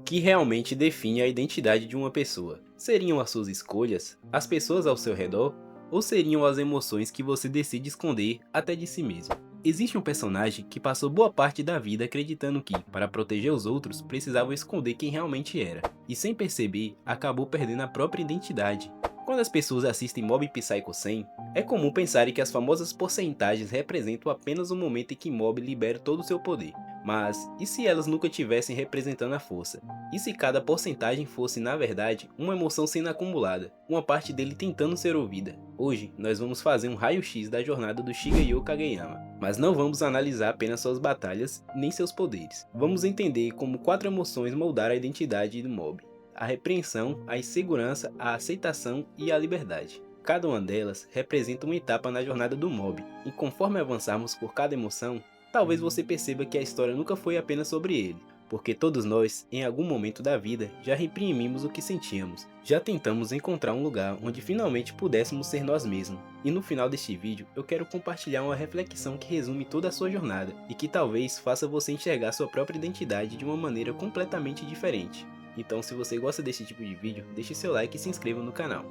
que realmente define a identidade de uma pessoa? Seriam as suas escolhas, as pessoas ao seu redor, ou seriam as emoções que você decide esconder até de si mesmo? Existe um personagem que passou boa parte da vida acreditando que, para proteger os outros, precisava esconder quem realmente era, e sem perceber, acabou perdendo a própria identidade. Quando as pessoas assistem Mob Psycho 100, é comum pensarem que as famosas porcentagens representam apenas o momento em que Mob libera todo o seu poder. Mas, e se elas nunca tivessem representando a força? E se cada porcentagem fosse, na verdade, uma emoção sendo acumulada, uma parte dele tentando ser ouvida? Hoje, nós vamos fazer um raio-x da jornada do Shigeru Kageyama, mas não vamos analisar apenas suas batalhas, nem seus poderes. Vamos entender como 4 emoções moldaram a identidade do Mob: a repreensão, a insegurança, a aceitação e a liberdade. Cada uma delas representa uma etapa na jornada do Mob, e conforme avançarmos por cada emoção, talvez você perceba que a história nunca foi apenas sobre ele, porque todos nós, em algum momento da vida, já reprimimos o que sentíamos, já tentamos encontrar um lugar onde finalmente pudéssemos ser nós mesmos. E no final deste vídeo, eu quero compartilhar uma reflexão que resume toda a sua jornada, e que talvez faça você enxergar sua própria identidade de uma maneira completamente diferente. Então, se você gosta desse tipo de vídeo, deixe seu like e se inscreva no canal.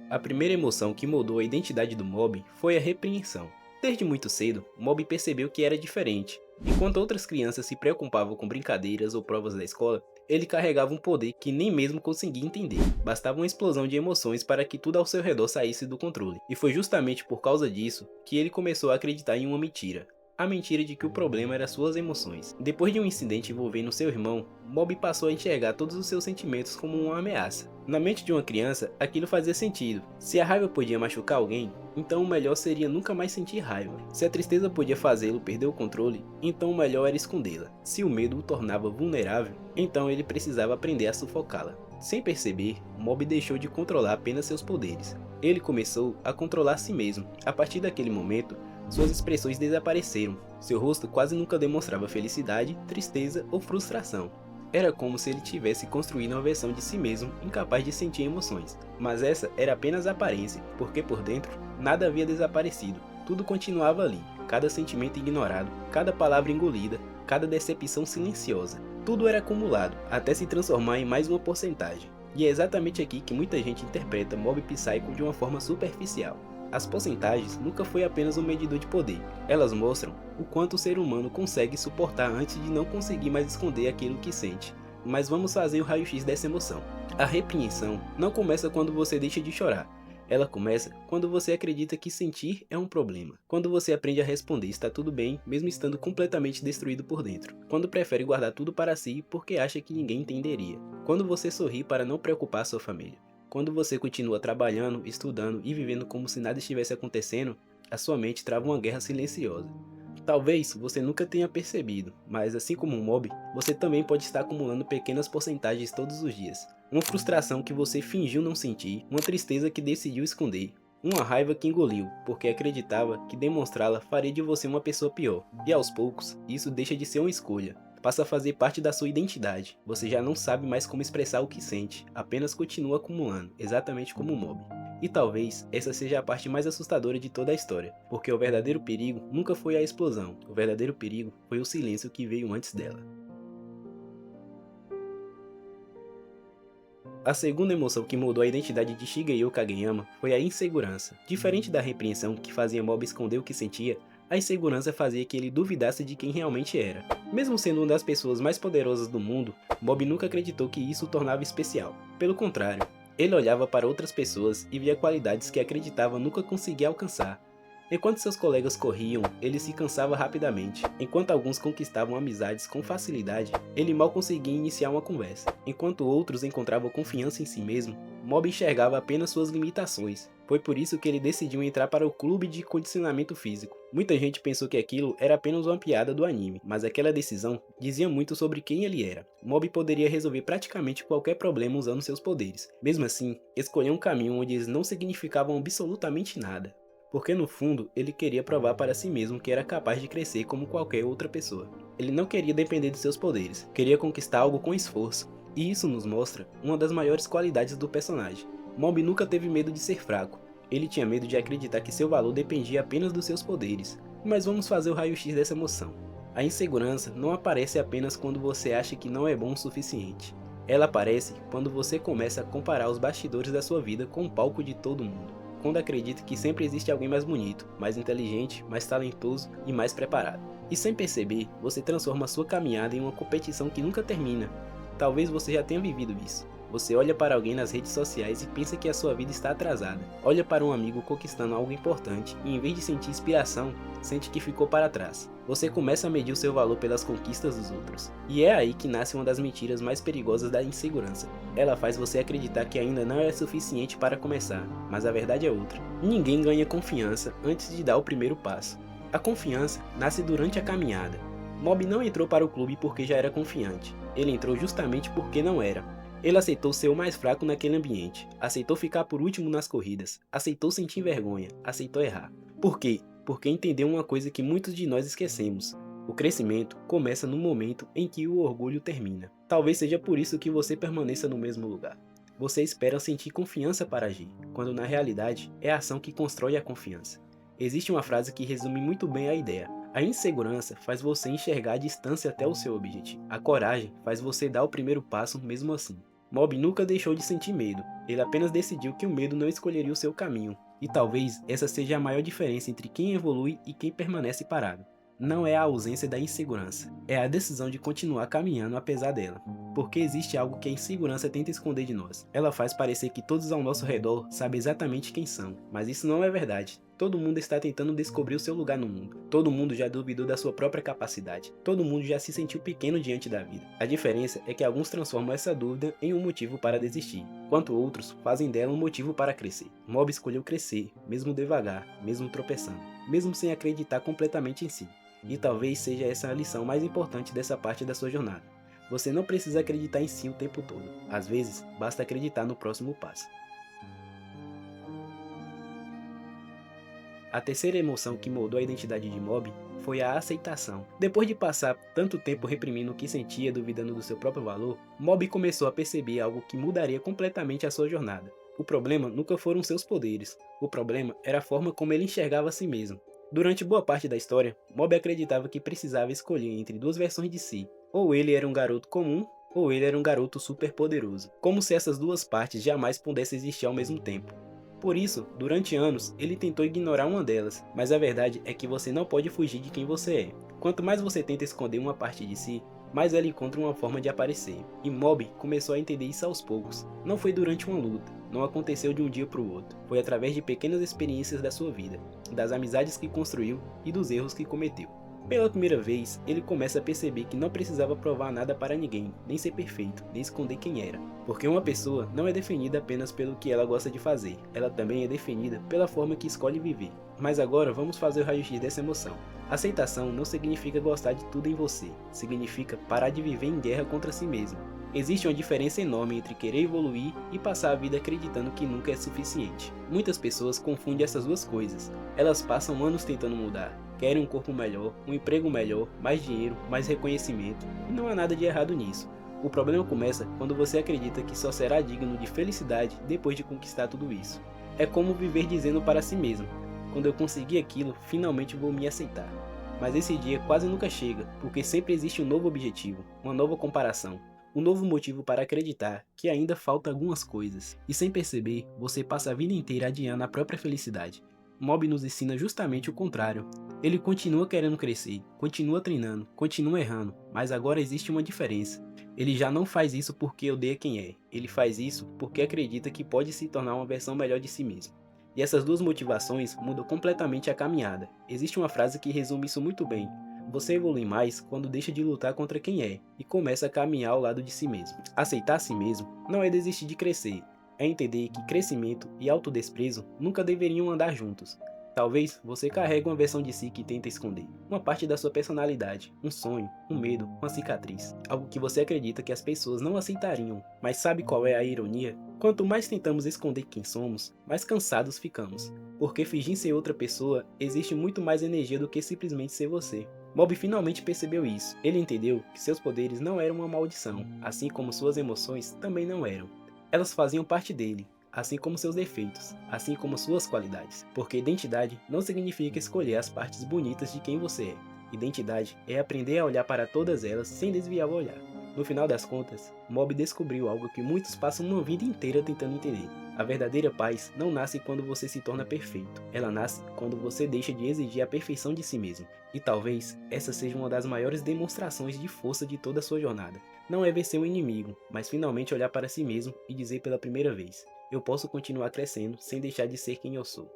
A primeira emoção que moldou a identidade do Mob foi a repreensão. Desde muito cedo, Mob percebeu que era diferente. Enquanto outras crianças se preocupavam com brincadeiras ou provas da escola, ele carregava um poder que nem mesmo conseguia entender. Bastava uma explosão de emoções para que tudo ao seu redor saísse do controle. E foi justamente por causa disso que ele começou a acreditar em uma mentira. A mentira de que o problema era suas emoções. Depois de um incidente envolvendo seu irmão, Mob passou a enxergar todos os seus sentimentos como uma ameaça. Na mente de uma criança, aquilo fazia sentido. Se a raiva podia machucar alguém, então o melhor seria nunca mais sentir raiva. Se a tristeza podia fazê-lo perder o controle, então o melhor era escondê-la. Se o medo o tornava vulnerável, então ele precisava aprender a sufocá-la. Sem perceber, Mob deixou de controlar apenas seus poderes. Ele começou a controlar a si mesmo. A partir daquele momento, suas expressões desapareceram. Seu rosto quase nunca demonstrava felicidade, tristeza ou frustração. Era como se ele tivesse construído uma versão de si mesmo incapaz de sentir emoções. Mas essa era apenas a aparência, porque por dentro nada havia desaparecido. Tudo continuava ali, cada sentimento ignorado, cada palavra engolida, cada decepção silenciosa. Tudo era acumulado, até se transformar em mais uma porcentagem. E é exatamente aqui que muita gente interpreta Mob Psycho de uma forma superficial. As porcentagens nunca foi apenas um medidor de poder. Elas mostram o quanto o ser humano consegue suportar antes de não conseguir mais esconder aquilo que sente. Mas vamos fazer o raio-x dessa emoção. A repreensão não começa quando você deixa de chorar. Ela começa quando você acredita que sentir é um problema. Quando você aprende a responder está tudo bem, mesmo estando completamente destruído por dentro. Quando prefere guardar tudo para si porque acha que ninguém entenderia. Quando você sorri para não preocupar sua família. Quando você continua trabalhando, estudando e vivendo como se nada estivesse acontecendo, a sua mente trava uma guerra silenciosa. Talvez você nunca tenha percebido, mas assim como um Mob, você também pode estar acumulando pequenas porcentagens todos os dias. Uma frustração que você fingiu não sentir, uma tristeza que decidiu esconder, uma raiva que engoliu, porque acreditava que demonstrá-la faria de você uma pessoa pior. E aos poucos, isso deixa de ser uma escolha. Passa a fazer parte da sua identidade. Você já não sabe mais como expressar o que sente, apenas continua acumulando, exatamente como o Mob. E talvez essa seja a parte mais assustadora de toda a história, porque o verdadeiro perigo nunca foi a explosão, o verdadeiro perigo foi o silêncio que veio antes dela. A segunda emoção que mudou a identidade de Shigeru Kageyama foi a insegurança. Diferente da repreensão que fazia Mob esconder o que sentia, a insegurança fazia que ele duvidasse de quem realmente era. Mesmo sendo uma das pessoas mais poderosas do mundo, Mob nunca acreditou que isso o tornava especial. Pelo contrário, ele olhava para outras pessoas e via qualidades que acreditava nunca conseguir alcançar. Enquanto seus colegas corriam, ele se cansava rapidamente. Enquanto alguns conquistavam amizades com facilidade, ele mal conseguia iniciar uma conversa. Enquanto outros encontravam confiança em si mesmo, Mob enxergava apenas suas limitações. Foi por isso que ele decidiu entrar para o clube de condicionamento físico. Muita gente pensou que aquilo era apenas uma piada do anime, mas aquela decisão dizia muito sobre quem ele era. Mob poderia resolver praticamente qualquer problema usando seus poderes. Mesmo assim, escolheu um caminho onde eles não significavam absolutamente nada. Porque no fundo, ele queria provar para si mesmo que era capaz de crescer como qualquer outra pessoa. Ele não queria depender de seus poderes, queria conquistar algo com esforço. E isso nos mostra uma das maiores qualidades do personagem. Mob nunca teve medo de ser fraco. Ele tinha medo de acreditar que seu valor dependia apenas dos seus poderes. Mas vamos fazer o raio-x dessa emoção. A insegurança não aparece apenas quando você acha que não é bom o suficiente. Ela aparece quando você começa a comparar os bastidores da sua vida com o palco de todo mundo. Quando acredita que sempre existe alguém mais bonito, mais inteligente, mais talentoso e mais preparado. E sem perceber, você transforma a sua caminhada em uma competição que nunca termina. Talvez você já tenha vivido isso. Você olha para alguém nas redes sociais e pensa que a sua vida está atrasada. Olha para um amigo conquistando algo importante e, em vez de sentir inspiração, sente que ficou para trás. Você começa a medir o seu valor pelas conquistas dos outros. E é aí que nasce uma das mentiras mais perigosas da insegurança. Ela faz você acreditar que ainda não é suficiente para começar, mas a verdade é outra. Ninguém ganha confiança antes de dar o primeiro passo. A confiança nasce durante a caminhada. Mob não entrou para o clube porque já era confiante. Ele entrou justamente porque não era. Ele aceitou ser o mais fraco naquele ambiente, aceitou ficar por último nas corridas, aceitou sentir vergonha, aceitou errar. Por quê? Porque entendeu uma coisa que muitos de nós esquecemos. O crescimento começa no momento em que o orgulho termina. Talvez seja por isso que você permaneça no mesmo lugar. Você espera sentir confiança para agir, quando na realidade é a ação que constrói a confiança. Existe uma frase que resume muito bem a ideia. A insegurança faz você enxergar a distância até o seu objetivo. A coragem faz você dar o primeiro passo mesmo assim. Mob nunca deixou de sentir medo, ele apenas decidiu que o medo não escolheria o seu caminho, e talvez essa seja a maior diferença entre quem evolui e quem permanece parado. Não é a ausência da insegurança, é a decisão de continuar caminhando apesar dela, porque existe algo que a insegurança tenta esconder de nós. Ela faz parecer que todos ao nosso redor sabem exatamente quem são, mas isso não é verdade. Todo mundo está tentando descobrir o seu lugar no mundo. Todo mundo já duvidou da sua própria capacidade. Todo mundo já se sentiu pequeno diante da vida. A diferença é que alguns transformam essa dúvida em um motivo para desistir, enquanto outros fazem dela um motivo para crescer. Mob escolheu crescer, mesmo devagar, mesmo tropeçando, mesmo sem acreditar completamente em si. E talvez seja essa a lição mais importante dessa parte da sua jornada. Você não precisa acreditar em si o tempo todo. Às vezes, basta acreditar no próximo passo. A terceira emoção que moldou a identidade de Mob foi a aceitação. Depois de passar tanto tempo reprimindo o que sentia, duvidando do seu próprio valor, Mob começou a perceber algo que mudaria completamente a sua jornada. O problema nunca foram seus poderes, o problema era a forma como ele enxergava a si mesmo. Durante boa parte da história, Mob acreditava que precisava escolher entre duas versões de si. Ou ele era um garoto comum, ou ele era um garoto super poderoso. Como se essas duas partes jamais pudessem existir ao mesmo tempo. Por isso, durante anos, ele tentou ignorar uma delas, mas a verdade é que você não pode fugir de quem você é. Quanto mais você tenta esconder uma parte de si, mais ela encontra uma forma de aparecer. E Mob começou a entender isso aos poucos. Não foi durante uma luta, não aconteceu de um dia para o outro. Foi através de pequenas experiências da sua vida, das amizades que construiu e dos erros que cometeu. Pela primeira vez, ele começa a perceber que não precisava provar nada para ninguém, nem ser perfeito, nem esconder quem era. Porque uma pessoa não é definida apenas pelo que ela gosta de fazer, ela também é definida pela forma que escolhe viver. Mas agora vamos fazer o raio-x dessa emoção. Aceitação não significa gostar de tudo em você, significa parar de viver em guerra contra si mesmo. Existe uma diferença enorme entre querer evoluir e passar a vida acreditando que nunca é suficiente. Muitas pessoas confundem essas duas coisas. Elas passam anos tentando mudar, querem um corpo melhor, um emprego melhor, mais dinheiro, mais reconhecimento, e não há nada de errado nisso. O problema começa quando você acredita que só será digno de felicidade depois de conquistar tudo isso. É como viver dizendo para si mesmo: quando eu conseguir aquilo, finalmente vou me aceitar. Mas esse dia quase nunca chega, porque sempre existe um novo objetivo, uma nova comparação, um novo motivo para acreditar que ainda falta algumas coisas. E sem perceber, você passa a vida inteira adiando a própria felicidade. Mob nos ensina justamente o contrário. Ele continua querendo crescer, continua treinando, continua errando, mas agora existe uma diferença. Ele já não faz isso porque odeia quem é, ele faz isso porque acredita que pode se tornar uma versão melhor de si mesmo. E essas duas motivações mudam completamente a caminhada. Existe uma frase que resume isso muito bem: você evolui mais quando deixa de lutar contra quem é e começa a caminhar ao lado de si mesmo. Aceitar a si mesmo não é desistir de crescer, é entender que crescimento e autodesprezo nunca deveriam andar juntos. Talvez você carregue uma versão de si que tenta esconder, uma parte da sua personalidade, um sonho, um medo, uma cicatriz, algo que você acredita que as pessoas não aceitariam. Mas sabe qual é a ironia? Quanto mais tentamos esconder quem somos, mais cansados ficamos, porque fingir ser outra pessoa existe muito mais energia do que simplesmente ser você. Mob finalmente percebeu isso. Ele entendeu que seus poderes não eram uma maldição, assim como suas emoções também não eram. Elas faziam parte dele, assim como seus defeitos, assim como suas qualidades, porque identidade não significa escolher as partes bonitas de quem você é. Identidade é aprender a olhar para todas elas sem desviar o olhar. No final das contas, Mob descobriu algo que muitos passam uma vida inteira tentando entender. A verdadeira paz não nasce quando você se torna perfeito, ela nasce quando você deixa de exigir a perfeição de si mesmo. E talvez essa seja uma das maiores demonstrações de força de toda a sua jornada. Não é vencer um inimigo, mas finalmente olhar para si mesmo e dizer pela primeira vez: eu posso continuar crescendo sem deixar de ser quem eu sou.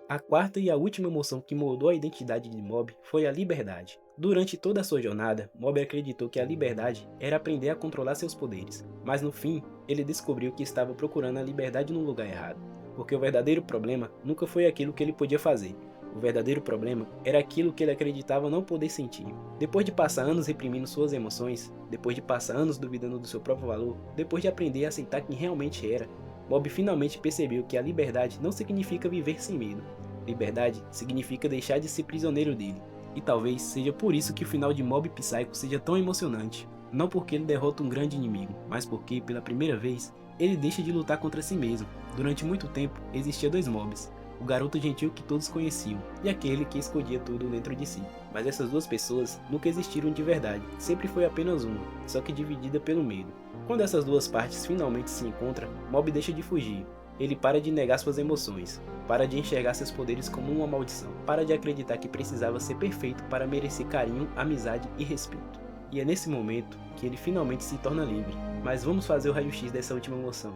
A quarta e a última emoção que moldou a identidade de Mob foi a liberdade. Durante toda a sua jornada, Mob acreditou que a liberdade era aprender a controlar seus poderes, mas no fim, ele descobriu que estava procurando a liberdade no lugar errado, porque o verdadeiro problema nunca foi aquilo que ele podia fazer. O verdadeiro problema era aquilo que ele acreditava não poder sentir. Depois de passar anos reprimindo suas emoções, depois de passar anos duvidando do seu próprio valor, depois de aprender a aceitar quem realmente era, Mob finalmente percebeu que a liberdade não significa viver sem medo. Liberdade significa deixar de ser prisioneiro dele. E talvez seja por isso que o final de Mob Psycho seja tão emocionante. Não porque ele derrota um grande inimigo, mas porque, pela primeira vez, ele deixa de lutar contra si mesmo. Durante muito tempo, existia dois mobs. O garoto gentil que todos conheciam, e aquele que escondia tudo dentro de si. Mas essas duas pessoas nunca existiram de verdade, sempre foi apenas uma, só que dividida pelo medo. Quando essas duas partes finalmente se encontram, Mob deixa de fugir. Ele para de negar suas emoções, para de enxergar seus poderes como uma maldição, para de acreditar que precisava ser perfeito para merecer carinho, amizade e respeito. E é nesse momento que ele finalmente se torna livre. Mas vamos fazer o raio-x dessa última emoção.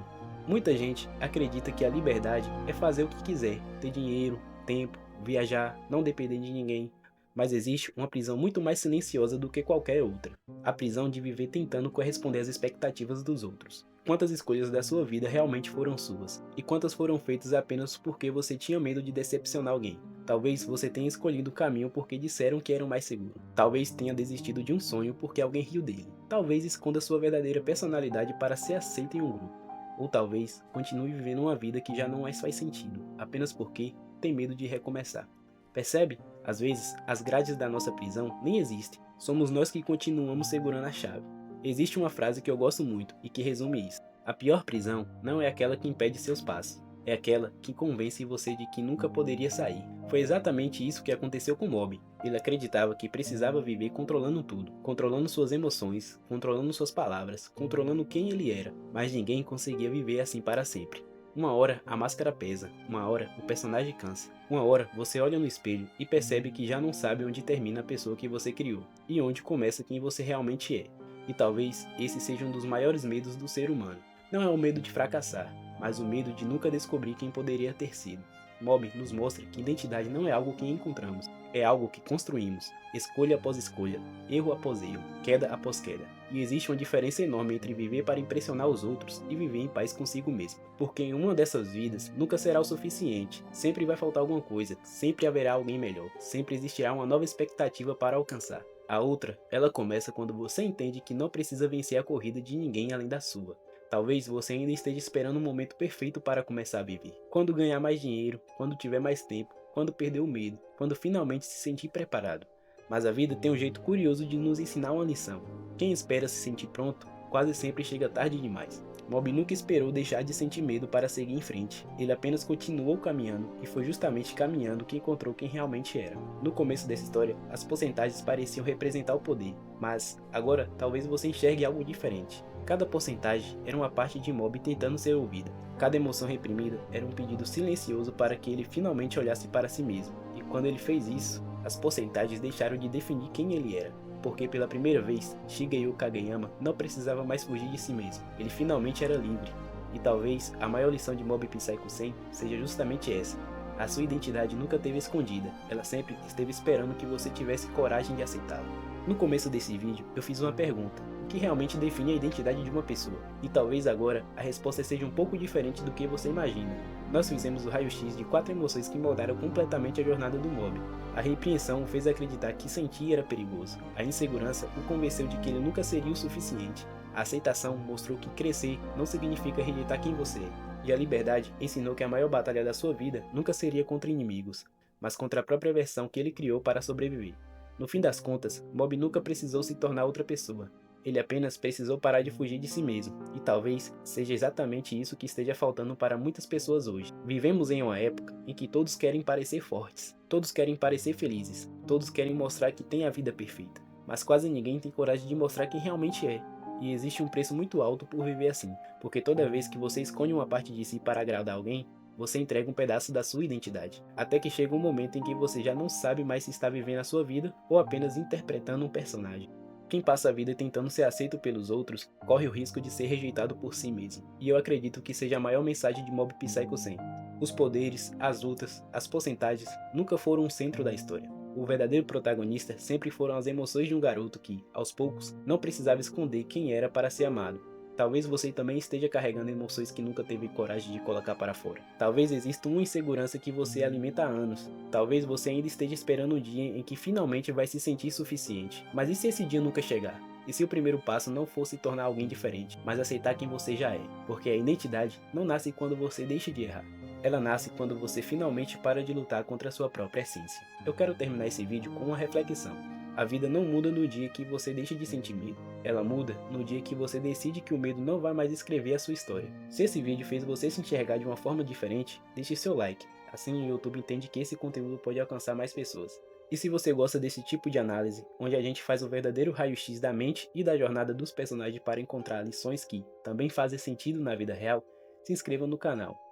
Muita gente acredita que a liberdade é fazer o que quiser, ter dinheiro, tempo, viajar, não depender de ninguém. Mas existe uma prisão muito mais silenciosa do que qualquer outra. A prisão de viver tentando corresponder às expectativas dos outros. Quantas escolhas da sua vida realmente foram suas? E quantas foram feitas apenas porque você tinha medo de decepcionar alguém? Talvez você tenha escolhido o caminho porque disseram que era o mais seguro. Talvez tenha desistido de um sonho porque alguém riu dele. Talvez esconda sua verdadeira personalidade para ser aceito em um grupo. Ou talvez continue vivendo uma vida que já não mais faz sentido, apenas porque tem medo de recomeçar. Percebe? Às vezes, as grades da nossa prisão nem existem. Somos nós que continuamos segurando a chave. Existe uma frase que eu gosto muito e que resume isso. A pior prisão não é aquela que impede seus passos. É aquela que convence você de que nunca poderia sair. Foi exatamente isso que aconteceu com Mob. Ele acreditava que precisava viver controlando tudo. Controlando suas emoções, controlando suas palavras, controlando quem ele era. Mas ninguém conseguia viver assim para sempre. Uma hora a máscara pesa, uma hora o personagem cansa. Uma hora você olha no espelho e percebe que já não sabe onde termina a pessoa que você criou. E onde começa quem você realmente é. E talvez esse seja um dos maiores medos do ser humano. Não é o medo de fracassar, mas o medo de nunca descobrir quem poderia ter sido. Mob nos mostra que identidade não é algo que encontramos, é algo que construímos, escolha após escolha, erro após erro, queda após queda. E existe uma diferença enorme entre viver para impressionar os outros e viver em paz consigo mesmo. Porque em uma dessas vidas nunca será o suficiente, sempre vai faltar alguma coisa, sempre haverá alguém melhor, sempre existirá uma nova expectativa para alcançar. A outra, ela começa quando você entende que não precisa vencer a corrida de ninguém além da sua. Talvez você ainda esteja esperando o momento perfeito para começar a viver. Quando ganhar mais dinheiro, quando tiver mais tempo, quando perder o medo, quando finalmente se sentir preparado. Mas a vida tem um jeito curioso de nos ensinar uma lição. Quem espera se sentir pronto, quase sempre chega tarde demais. Mob nunca esperou deixar de sentir medo para seguir em frente. Ele apenas continuou caminhando e foi justamente caminhando que encontrou quem realmente era. No começo dessa história, as porcentagens pareciam representar o poder, mas agora talvez você enxergue algo diferente. Cada porcentagem era uma parte de Mob tentando ser ouvida. Cada emoção reprimida era um pedido silencioso para que ele finalmente olhasse para si mesmo. E quando ele fez isso, as porcentagens deixaram de definir quem ele era. Porque pela primeira vez, Shigeru Kageyama não precisava mais fugir de si mesmo. Ele finalmente era livre. E talvez a maior lição de Mob Psycho 100 seja justamente essa. A sua identidade nunca esteve escondida, ela sempre esteve esperando que você tivesse coragem de aceitá-la. No começo desse vídeo, eu fiz uma pergunta: o que realmente define a identidade de uma pessoa? E talvez agora a resposta seja um pouco diferente do que você imagina. Nós fizemos o raio-x de 4 emoções que moldaram completamente a jornada do Mob. A repreensão o fez acreditar que sentir era perigoso. A insegurança o convenceu de que ele nunca seria o suficiente. A aceitação mostrou que crescer não significa rejeitar quem você é. E a liberdade ensinou que a maior batalha da sua vida nunca seria contra inimigos, mas contra a própria versão que ele criou para sobreviver. No fim das contas, Mob nunca precisou se tornar outra pessoa. Ele apenas precisou parar de fugir de si mesmo, e talvez seja exatamente isso que esteja faltando para muitas pessoas hoje. Vivemos em uma época em que todos querem parecer fortes, todos querem parecer felizes, todos querem mostrar que têm a vida perfeita, mas quase ninguém tem coragem de mostrar quem realmente é. E existe um preço muito alto por viver assim, porque toda vez que você esconde uma parte de si para agradar alguém, você entrega um pedaço da sua identidade, até que chega um momento em que você já não sabe mais se está vivendo a sua vida ou apenas interpretando um personagem. Quem passa a vida tentando ser aceito pelos outros, corre o risco de ser rejeitado por si mesmo. E eu acredito que seja a maior mensagem de Mob Psycho 100. Os poderes, as lutas, as porcentagens nunca foram o centro da história. O verdadeiro protagonista sempre foram as emoções de um garoto que, aos poucos, não precisava esconder quem era para ser amado. Talvez você também esteja carregando emoções que nunca teve coragem de colocar para fora. Talvez exista uma insegurança que você alimenta há anos. Talvez você ainda esteja esperando o dia em que finalmente vai se sentir suficiente. Mas e se esse dia nunca chegar? E se o primeiro passo não for se tornar alguém diferente, mas aceitar quem você já é? Porque a identidade não nasce quando você deixa de errar. Ela nasce quando você finalmente para de lutar contra a sua própria essência. Eu quero terminar esse vídeo com uma reflexão. A vida não muda no dia que você deixa de sentir medo. Ela muda no dia que você decide que o medo não vai mais escrever a sua história. Se esse vídeo fez você se enxergar de uma forma diferente, deixe seu like. Assim o YouTube entende que esse conteúdo pode alcançar mais pessoas. E se você gosta desse tipo de análise, onde a gente faz o verdadeiro raio-x da mente e da jornada dos personagens para encontrar lições que também fazem sentido na vida real, se inscreva no canal.